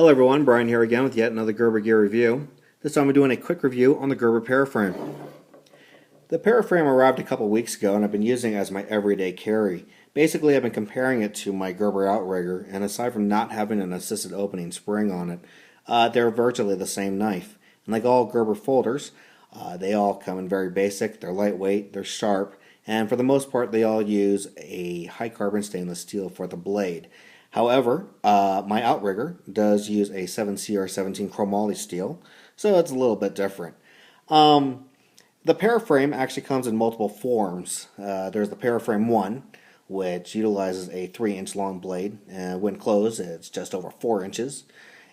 Hello everyone, Brian here again with yet another Gerber gear review. This time we're doing a quick review on the Gerber Paraframe. The Paraframe arrived a couple weeks ago and I've been using it as my everyday carry. Basically I've been comparing it to my Gerber outrigger, and aside from not having an assisted opening spring on it, they're virtually the same knife. And like all Gerber folders, they all come in very basic, they're lightweight, they're sharp, and for the most part they all use a high carbon stainless steel for the blade. However, my outrigger does use a 7CR17 chromoly steel, so it's a little bit different. The Paraframe actually comes in multiple forms. There's the Paraframe 1, which utilizes a 3-inch long blade, and when closed it's just over 4 inches,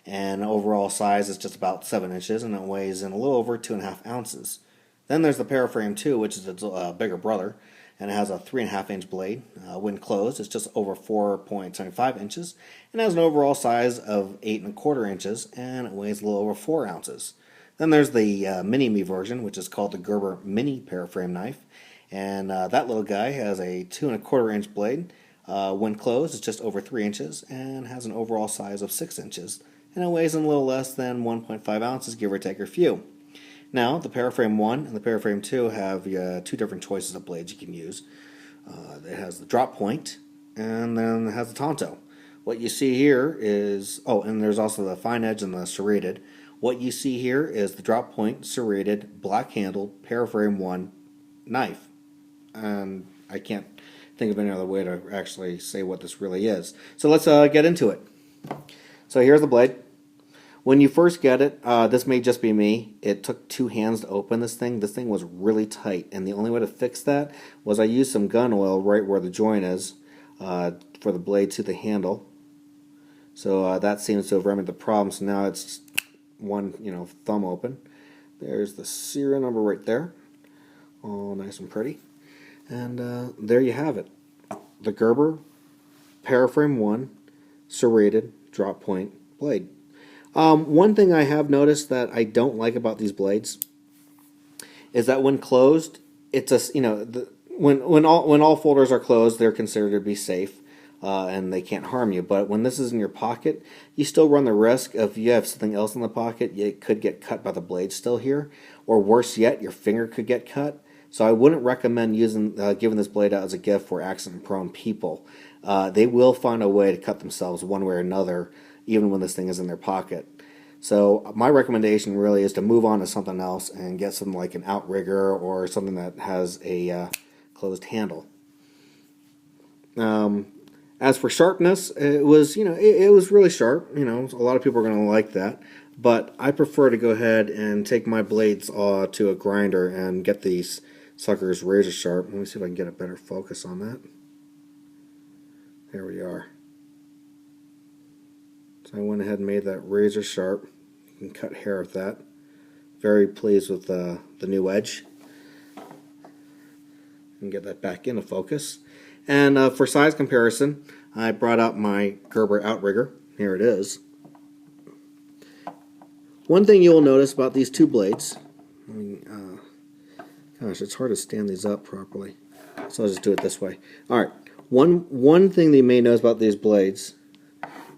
and overall size is just about 7 inches, and it weighs in a little over 2.5 ounces. Then there's the Paraframe 2, which is its bigger brother, and it has a 3.5-inch blade. When closed, it's just over 4.75 inches, and has an overall size of 8.25 inches, and it weighs a little over 4 ounces. Then there's the mini-me version, which is called the Gerber Mini Paraframe knife, and that little guy has a 2.25-inch blade. When closed, it's just over 3 inches, and has an overall size of 6 inches, and it weighs in a little less than 1.5 ounces, give or take a few. Now, the Paraframe 1 and the Paraframe 2 have two different choices of blades you can use. It has the drop point, and then it has the tanto. What you see here is, and there's also the fine edge and the serrated. What you see here is the drop point, serrated, black-handled Paraframe 1 knife. And I can't think of any other way to actually say what this really is. So let's get into it. So here's the blade. When you first get it, this may just be me, it took 2 hands to open this thing. This thing was really tight, and the only way to fix that was I used some gun oil right where the joint is for the blade to the handle. So that seems to have remedied the problem. So now it's one, thumb open. There's the serial number right there, all nice and pretty. And there you have it, the Gerber Paraframe 1 serrated drop point blade. One thing I have noticed that I don't like about these blades is that when closed, it's when all folders are closed, they're considered to be safe and they can't harm you. But when this is in your pocket, you still run the risk of, if you have something else in the pocket, it could get cut by the blade still here, or worse yet, your finger could get cut. So I wouldn't recommend giving this blade out as a gift for accident-prone people. They will find a way to cut themselves one way or another, even when this thing is in their pocket. So my recommendation really is to move on to something else and get something like an outrigger or something that has a closed handle. As for sharpness, it was really sharp. A lot of people are going to like that, but I prefer to go ahead and take my blades to a grinder and get these suckers razor sharp. Let me see if I can get a better focus on that. There we are. So I went ahead and made that razor sharp. You can cut hair with that. Very pleased with the new edge. And get that back into focus. And for size comparison, I brought out my Gerber outrigger. Here it is. One thing you'll notice about these two blades, gosh, it's hard to stand these up properly, so I'll just do it this way. Alright, one thing that you may notice about these blades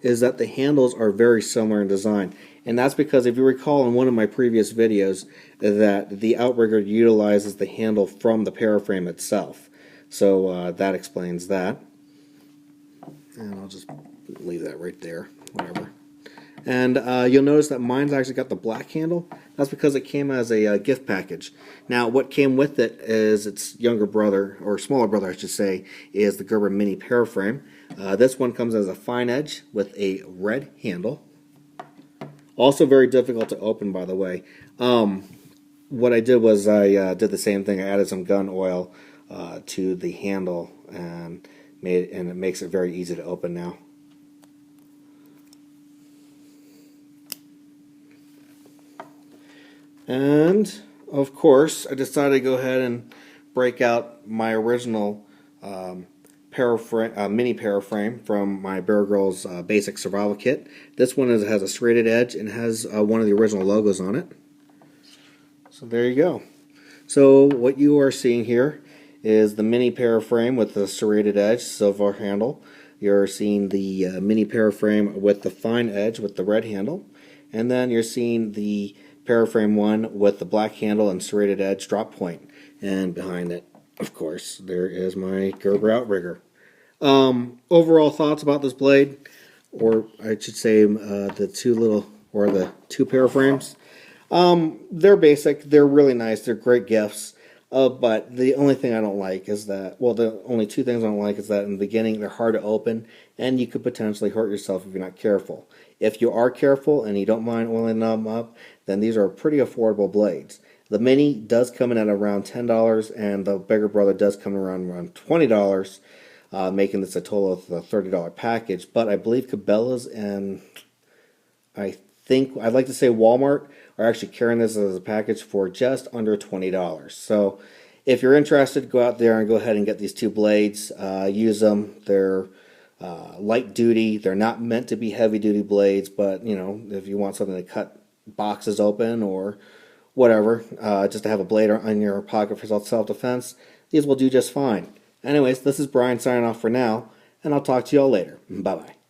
is that the handles are very similar in design. And that's because, if you recall in one of my previous videos, that the outrigger utilizes the handle from the Paraframe itself. So that explains that. And I'll just leave that right there, whatever. And you'll notice that mine's actually got the black handle. That's because it came as a gift package. Now, what came with it is its younger brother, or smaller brother I should say, is the Gerber Mini Paraframe. This one comes as a fine edge with a red handle. Also very difficult to open, by the way. What I did was I did the same thing. I added some gun oil to the handle and it makes it very easy to open now. And of course, I decided to go ahead and break out my original mini Paraframe from my Bear Grylls basic survival kit. This one has a serrated edge and has one of the original logos on it. So there you go. So what you are seeing here is the mini Paraframe with the serrated edge, silver handle. You're seeing the mini Paraframe with the fine edge with the red handle. And then you're seeing the Paraframe one with the black handle and serrated edge drop point. And behind it, of course, there is my Gerber outrigger. Overall thoughts about this blade, or I should say the two Paraframes. They're basic. They're really nice. They're great gifts. But the only thing I don't like is that, well, the only two things I don't like is that in the beginning they're hard to open, and you could potentially hurt yourself if you're not careful. If you are careful and you don't mind oiling them up, then these are pretty affordable blades. The mini does come in at around $10, and the bigger brother does come around $20, making this a total of a $30 package. But I believe Cabela's and I'd like to say Walmart are actually carrying this as a package for just under $20. So if you're interested, go out there and go ahead and get these two blades. Use them. They're light duty. They're not meant to be heavy duty blades, but you know, if you want something to cut boxes open or whatever, just to have a blade in your pocket for self-defense, these will do just fine. Anyways, this is Brian signing off for now, and I'll talk to you all later. Bye-bye.